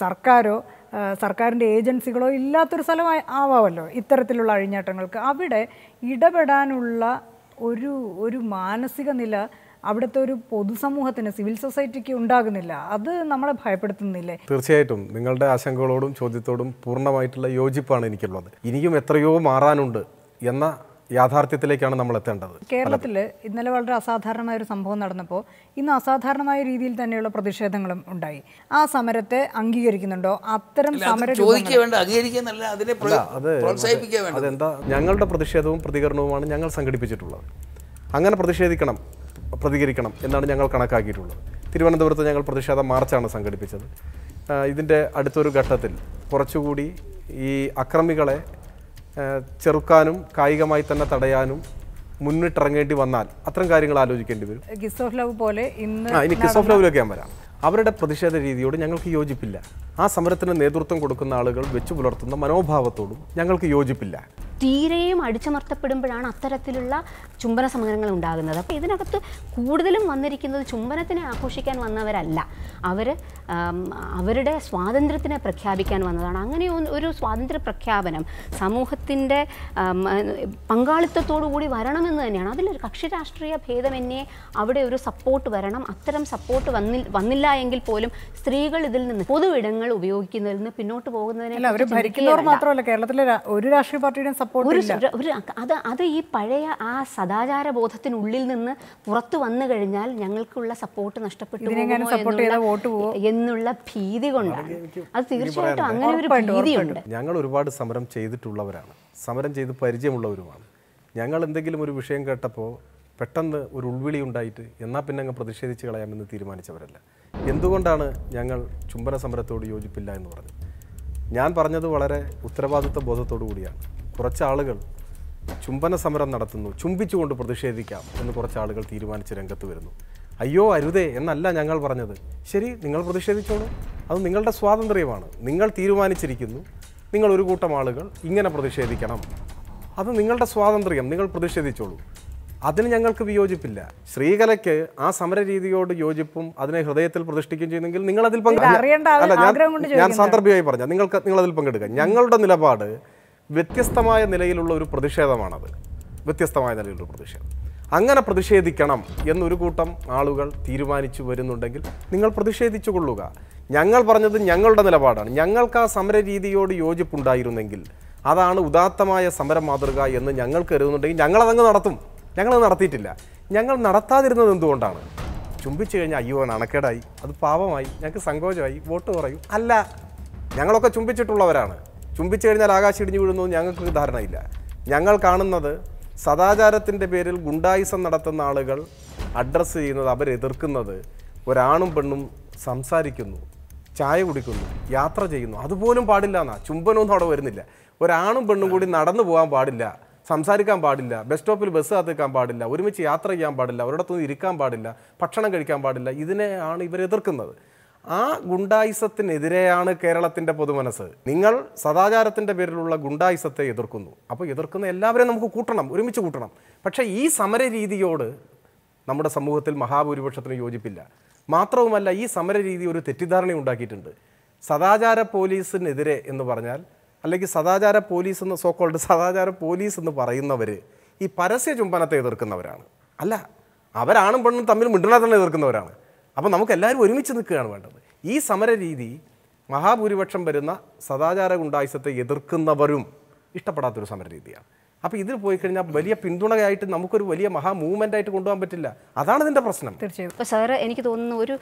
സർക്കാരോ സർക്കാരിൻ്റെ ഏജൻസികളോ ഇല്ലാത്തൊരു സ്ഥലമായി ആവാമല്ലോ ഇത്തരത്തിലുള്ള അഴിഞ്ഞാട്ടങ്ങൾക്ക്. അവിടെ ഇടപെടാനുള്ള ഒരു മാനസിക നില അവിടുത്തെ ഒരു പൊതുസമൂഹത്തിന്, സിവിൽ സൊസൈറ്റിക്ക് ഉണ്ടാകുന്നില്ല. അത് നമ്മളെ ഭയപ്പെടുത്തുന്നില്ലേ? തീർച്ചയായിട്ടും നിങ്ങളുടെ ആശങ്കകളോടും ചോദ്യത്തോടും പൂർണ്ണമായിട്ടുള്ള യോജിപ്പാണ് എനിക്കുള്ളത്. ഇനിയും എത്രയോ മാറാനുണ്ട് എന്ന യാഥാർത്ഥ്യത്തിലേക്കാണ് നമ്മൾ എത്തേണ്ടത്. കേരളത്തിൽ ഇന്നലെ വളരെ അസാധാരണമായ ഒരു സംഭവം നടന്നപ്പോൾ ഇന്ന് അസാധാരണമായ രീതിയിൽ തന്നെയുള്ള പ്രതിഷേധങ്ങളും ഉണ്ടായി. ആ സമരത്തെ അംഗീകരിക്കുന്നുണ്ടോ? അത്തരം അതെന്താ, ഞങ്ങളുടെ പ്രതിഷേധവും പ്രതികരണവുമാണ് ഞങ്ങൾ സംഘടിപ്പിച്ചിട്ടുള്ളത്. അങ്ങനെ പ്രതികരിക്കണം എന്നാണ് ഞങ്ങൾ കണക്കാക്കിയിട്ടുള്ളത്. തിരുവനന്തപുരത്ത് ഞങ്ങൾ പ്രതിഷേധ മാർച്ചാണ് സംഘടിപ്പിച്ചത്. ഇതിൻ്റെ അടുത്തൊരു ഘട്ടത്തിൽ കുറച്ചുകൂടി ഈ അക്രമികളെ ചെറുക്കാനും കായികമായി തന്നെ തടയാനും മുന്നിട്ടിറങ്ങേണ്ടി വന്നാൽ അത്തരം കാര്യങ്ങൾ ആലോചിക്കേണ്ടി വരും. കിസ് ഓഫ് ലവ് പോലെ ഇനി കിസ് ഓഫ് ലവിലേക്ക് ഞാൻ വരാം. അവരുടെ പ്രതിഷേധ രീതിയോട് ഞങ്ങൾക്ക് യോജിപ്പില്ല. ആ സമരത്തിന് നേതൃത്വം കൊടുക്കുന്ന ആളുകൾ വെച്ചു പുലർത്തുന്ന മനോഭാവത്തോടും ഞങ്ങൾക്ക് യോജിപ്പില്ല. തീരെയും അടിച്ചമർത്തപ്പെടുമ്പോഴാണ് അത്തരത്തിലുള്ള ചുംബന സമരങ്ങൾ ഉണ്ടാകുന്നത്. അപ്പോൾ ഇതിനകത്ത് കൂടുതലും വന്നിരിക്കുന്നത് ചുംബനത്തിനെ ആഘോഷിക്കാൻ വന്നവരല്ല, അവരുടെ സ്വാതന്ത്ര്യത്തിനെ പ്രഖ്യാപിക്കാൻ വന്നതാണ്. അങ്ങനെ ഒരു സ്വാതന്ത്ര്യ പ്രഖ്യാപനം സമൂഹത്തിൻ്റെ പങ്കാളിത്തത്തോടു കൂടി വരണമെന്ന് തന്നെയാണ്. അതിലൊരു കക്ഷി രാഷ്ട്രീയ ഭേദമന്യേ അവിടെ ഒരു സപ്പോർട്ട് വരണം. അത്തരം സപ്പോർട്ട് വന്നില്ല എങ്കിൽ പോലും സ്ത്രീകൾ ഇതിൽ നിന്ന് പൊതുവിടങ്ങൾ ഉപയോഗിക്കുന്നതിൽ നിന്ന് പിന്നോട്ട് പോകുന്നതിനെ അത് ഈ പഴയ ആ സദാചാര ബോധത്തിനുള്ളിൽ നിന്ന് പുറത്തു വന്നു കഴിഞ്ഞാൽ ഞങ്ങൾക്കുള്ള സപ്പോർട്ട് നഷ്ടപ്പെട്ടു എന്നുള്ള ഭീതി കൊണ്ടാണ്. അത് തീർച്ചയായിട്ടും അങ്ങനെ ഒരു ഭീതിയുണ്ട്. ഞങ്ങൾ ഒരുപാട് സമരം ചെയ്തിട്ടുള്ളവരാണ്, സമരം ചെയ്ത് പരിചയമുള്ളവരുമാണ്. ഞങ്ങൾ എന്തെങ്കിലും ഒരു വിഷയം കേട്ടപ്പോൾ പെട്ടെന്ന് ഒരു ഉൾവിളി ഉണ്ടായിട്ട് എന്നാൽ പിന്നെ അങ്ങ് പ്രതിഷേധിച്ച് കളയാമെന്ന് തീരുമാനിച്ചവരല്ല. എന്തുകൊണ്ടാണ് ഞങ്ങൾ ചുംബന സമരത്തോട് യോജിപ്പില്ല എന്ന് പറഞ്ഞത്? ഞാൻ പറഞ്ഞത് വളരെ ഉത്തരവാദിത്വ ബോധത്തോടു കൂടിയാണ്. കുറച്ചാളുകൾ ചുംബന സമരം നടത്തുന്നു, ചുംബിച്ചുകൊണ്ട് പ്രതിഷേധിക്കാം എന്ന് കുറച്ചാളുകൾ തീരുമാനിച്ച് രംഗത്ത് വരുന്നു. അയ്യോ അരുതേ എന്നല്ല ഞങ്ങൾ പറഞ്ഞത്. ശരി, നിങ്ങൾ പ്രതിഷേധിച്ചോളൂ, അത് നിങ്ങളുടെ സ്വാതന്ത്ര്യമാണ്. നിങ്ങൾ തീരുമാനിച്ചിരിക്കുന്നു, നിങ്ങൾ ഒരു കൂട്ടം ആളുകൾ ഇങ്ങനെ പ്രതിഷേധിക്കണം, അത് നിങ്ങളുടെ സ്വാതന്ത്ര്യം, നിങ്ങൾ പ്രതിഷേധിച്ചോളൂ. അതിന് ഞങ്ങൾക്ക് വിയോജിപ്പില്ല. ശ്രീകലയ്ക്ക് ആ സമരരീതിയോട് യോജിപ്പും അതിനെ ഹൃദയത്തിൽ പ്രതിഷ്ഠിക്കുകയും ചെയ്യുന്നെങ്കിൽ നിങ്ങൾ അതിൽ ഞാൻ സാന്ദർഭികമായി പറഞ്ഞ നിങ്ങളതിൽ പങ്കെടുക്കുക. ഞങ്ങളുടെ നിലപാട് വ്യത്യസ്തമായ നിലയിലുള്ള ഒരു പ്രതിഷേധമാണത്, വ്യത്യസ്തമായ നിലയിലുള്ള പ്രതിഷേധം. അങ്ങനെ പ്രതിഷേധിക്കണം എന്നൊരു കൂട്ടം ആളുകൾ തീരുമാനിച്ചു വരുന്നുണ്ടെങ്കിൽ നിങ്ങൾ പ്രതിഷേധിച്ചു കൊള്ളുക. ഞങ്ങൾ പറഞ്ഞത് ഞങ്ങളുടെ നിലപാടാണ്. ഞങ്ങൾക്ക് ആ സമരരീതിയോട് യോജിപ്പുണ്ടായിരുന്നെങ്കിൽ അതാണ് ഉദാത്തമായ സമര മാതൃക എന്ന് ഞങ്ങൾ കരുതുന്നുണ്ടെങ്കിൽ ഞങ്ങളതങ്ങ് നടത്തും. ഞങ്ങളത് നടത്തിയിട്ടില്ല. ഞങ്ങൾ നടത്താതിരുന്നത് എന്തുകൊണ്ടാണ്? ചുംബിച്ചു കഴിഞ്ഞാൽ അയ്യോ നാണക്കേടായി, അത് പാവമായി, ഞങ്ങൾക്ക് സങ്കോചമായി, വോട്ട് കുറയും. അല്ല, ഞങ്ങളൊക്കെ ചുംബിച്ചിട്ടുള്ളവരാണ്. ചുംബിച്ചു കഴിഞ്ഞാൽ ആകാശം ഇടിഞ്ഞു വീഴുന്നു ഞങ്ങൾക്ക് ധാരണയില്ല. ഞങ്ങൾ കാണുന്നത് സദാചാരത്തിൻ്റെ പേരിൽ ഗുണ്ടായിസം നടത്തുന്ന ആളുകൾ അഡ്രസ്സ് ചെയ്യുന്നത്, അവരെതിർക്കുന്നത് ഒരാണും പെണ്ണും സംസാരിക്കുന്നു, ചായ കുടിക്കുന്നു, യാത്ര ചെയ്യുന്നു, അതുപോലും പാടില്ല എന്നാ. ചുംബനമൊന്നും അവിടെ വരുന്നില്ല. ഒരാണും പെണ്ണും കൂടി നടന്നു പോകാൻ പാടില്ല, സംസാരിക്കാൻ പാടില്ല, ബസ് സ്റ്റോപ്പിൽ ബസ് കാത്തിക്കാൻ പാടില്ല, ഒരുമിച്ച് യാത്ര ചെയ്യാൻ പാടില്ല, ഒരിടത്തുനിന്ന് ഇരിക്കാൻ പാടില്ല, ഭക്ഷണം കഴിക്കാൻ പാടില്ല. ഇതിനെയാണ് ഇവരെതിർക്കുന്നത്. ആ ഗുണ്ടായിസത്തിനെതിരെയാണ് കേരളത്തിൻ്റെ പൊതുമനസ്സ്. നിങ്ങൾ സദാചാരത്തിൻ്റെ പേരിലുള്ള ഗുണ്ടായിസത്തെ എതിർക്കുന്നു. അപ്പോൾ എതിർക്കുന്ന എല്ലാവരെയും നമുക്ക് കൂട്ടണം, ഒരുമിച്ച് കൂട്ടണം. പക്ഷേ ഈ സമരരീതിയോട് നമ്മുടെ സമൂഹത്തിൽ മഹാഭൂരിപക്ഷത്തിന് യോജിപ്പില്ല. മാത്രവുമല്ല, ഈ സമരരീതി ഒരു തെറ്റിദ്ധാരണ ഉണ്ടാക്കിയിട്ടുണ്ട്. സദാചാര പോലീസിനെതിരെ എന്ന് പറഞ്ഞാൽ, അല്ലെങ്കിൽ സദാചാര പോലീസ് എന്ന് സോക്കോൾഡ് സദാചാര പോലീസ് എന്ന് പറയുന്നവർ ഈ പരസ്യ ചുംബനത്തെ എതിർക്കുന്നവരാണ്. അല്ല, അവരാണും പെണ്ണും തമ്മിൽ മിണ്ടണ തന്നെ എതിർക്കുന്നവരാണ്. അപ്പോൾ നമുക്ക് എല്ലാവരും ഒരുമിച്ച് നിൽക്കുകയാണ് വേണ്ടത്. ഈ സമരരീതി മഹാഭൂരിപക്ഷം വരുന്ന സദാചാര ഗുണ്ടായിസത്തെ എതിർക്കുന്നവരും ഇഷ്ടപ്പെടാത്തൊരു സമരരീതിയാണ്. അപ്പോൾ ഇതിൽ പോയി കഴിഞ്ഞാൽ വലിയ പിന്തുണയായിട്ട് നമുക്കൊരു വലിയ മഹാ മൂവ്മെൻ്റായിട്ട് കൊണ്ടുപോകാൻ പറ്റില്ല. അതാണ് ഇതിൻ്റെ പ്രശ്നം. തീർച്ചയായും. ഇപ്പോൾ സാറ് എനിക്ക് തോന്നുന്നു ഒരു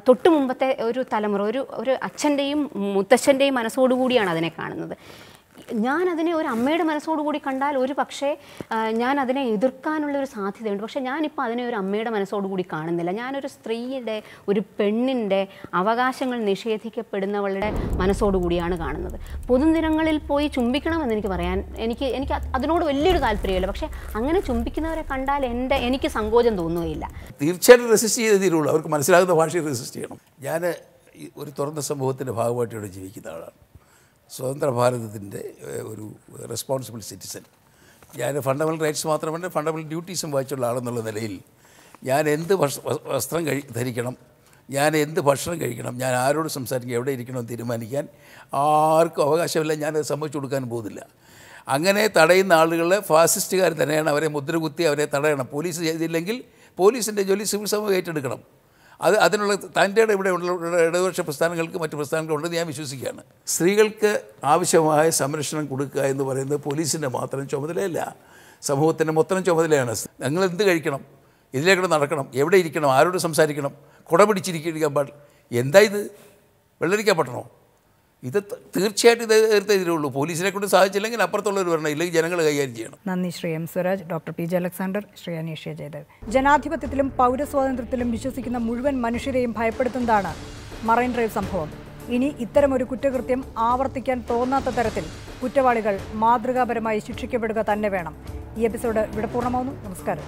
തൊട്ട് മുമ്പത്തെ ഒരു തലമുറ, ഒരു അച്ഛൻ്റെയും മുത്തച്ഛൻ്റെയും മനസ്സോടുകൂടിയാണ് അതിനെ കാണുന്നത്. ഞാനതിനെ ഒരു അമ്മയുടെ മനസ്സോടുകൂടി കണ്ടാൽ ഒരു പക്ഷേ ഞാനതിനെ എതിർക്കാനുള്ളൊരു സാധ്യതയുണ്ട്. പക്ഷേ ഞാനിപ്പോൾ അതിനെ ഒരു അമ്മയുടെ മനസ്സോടുകൂടി കാണുന്നില്ല. ഞാനൊരു സ്ത്രീയുടെ, ഒരു പെണ്ണിൻ്റെ അവകാശങ്ങൾ നിഷേധിക്കപ്പെടുന്നവളുടെ മനസ്സോടുകൂടിയാണ് കാണുന്നത്. പൊതുനിരങ്ങളിൽ പോയി ചുംബിക്കണമെന്ന് എനിക്ക് അതിനോട് വലിയൊരു താല്പര്യമില്ല. പക്ഷേ അങ്ങനെ ചുംബിക്കുന്നവരെ കണ്ടാൽ എനിക്ക് സങ്കോചം തോന്നുകയില്ല. തീർച്ചയായിട്ടും റെസിസ്റ്റ് ചെയ്തേ തീരുള്ളൂ. അവർക്ക് മനസ്സിലാകുന്ന ഭാഷയിൽ റെസിസ്റ്റ് ചെയ്യണം. ഞാൻ ഒരു തുറന്ന സമൂഹത്തിൻ്റെ ഭാഗമായിട്ട് ഇവിടെ ജീവിക്കുന്ന ആളാണ്. സ്വതന്ത്ര ഭാരതത്തിൻ്റെ ഒരു റെസ്പോൺസിബിൾ സിറ്റിസൺ. ഞാൻ ഫണ്ടമെൻ്റൽ റൈറ്റ്സ് മാത്രമല്ല, ഫണ്ടമെൻ്റൽ ഡ്യൂട്ടീസും വായിച്ചുള്ള ആളെന്നുള്ള നിലയിൽ ഞാൻ എന്ത് വസ്ത്രം ധരിക്കണം, ഞാൻ എന്ത് ഭക്ഷണം കഴിക്കണം, ഞാൻ ആരോട് സംസാരിക്കണം, എവിടെ ഇരിക്കണമെന്ന് തീരുമാനിക്കാൻ ആർക്കും അവകാശമില്ല. ഞാനത് സമ്മതിച്ചു കൊടുക്കാൻ പോകുന്നില്ല. അങ്ങനെ തടയുന്ന ആളുകളെ ഫാസിസ്റ്റുകാർ തന്നെയാണ്. അവരെ മുദ്രകുത്തി അവരെ തടയണം. പോലീസ് ചെയ്തില്ലെങ്കിൽ പോലീസിൻ്റെ ജോലി സിവിൽ സമൂഹം ഏറ്റെടുക്കണം. അതിനുള്ള തൻ്റെ ഇവിടെ ഉള്ള ഇടതുപക്ഷ പ്രസ്ഥാനങ്ങൾക്ക് മറ്റ് പ്രസ്ഥാനങ്ങളുണ്ടെന്ന് ഞാൻ വിശ്വസിക്കുകയാണ്. സ്ത്രീകൾക്ക് ആവശ്യമായ സംരക്ഷണം കൊടുക്കുക എന്ന് പറയുന്നത് പോലീസിൻ്റെ മാത്രം ചുമതലയല്ല, സമൂഹത്തിൻ്റെ മൊത്തം ചുമതലയാണ്. നിങ്ങൾ എന്ത് കഴിക്കണം, ഇതിലേക്കൂടെ നടക്കണം, എവിടെ ഇരിക്കണം, ആരോട് സംസാരിക്കണം, കുട പിടിച്ചിരിക്കാൻ പാടില്ല. എന്താ ഇത്, വെള്ളരിക്കപ്പെട്ടണോ? ഇത് തീർച്ചയായിട്ടും ഇത് തീർത്തേതിരുള്ളൂ. പോലീസിനെ കൊണ്ട് സാധിച്ചില്ലെങ്കിൽ അപ്പുറത്തുള്ളവർ വരണം, ഇല്ലെങ്കിൽ ജനങ്ങൾ കൈകാര്യം ചെയ്യണം. നന്ദി Shri M Swaraj, doctor P J Alexander, Shri Aneeshya Jayadev. ജനാധിപത്യത്തിലും പൗരസ്വാതന്ത്ര്യത്തിലും വിശ്വസിക്കുന്ന മുഴുവൻ മനുഷ്യരെയും ഭയപ്പെടുത്തുന്നതാണ് മറൈൻ ഡ്രൈവ് സംഭവം. ഇനി ഇത്തരമൊരു കുറ്റകൃത്യം ആവർത്തിക്കാൻ തോന്നാത്ത തരത്തിൽ കുറ്റവാളികൾ മാതൃകാപരമായി ശിക്ഷിക്കപ്പെടുക തന്നെ വേണം. ഈ എപ്പിസോഡ് ഇവിടെ പൂർണ്ണമാവുന്നു. നമസ്കാരം.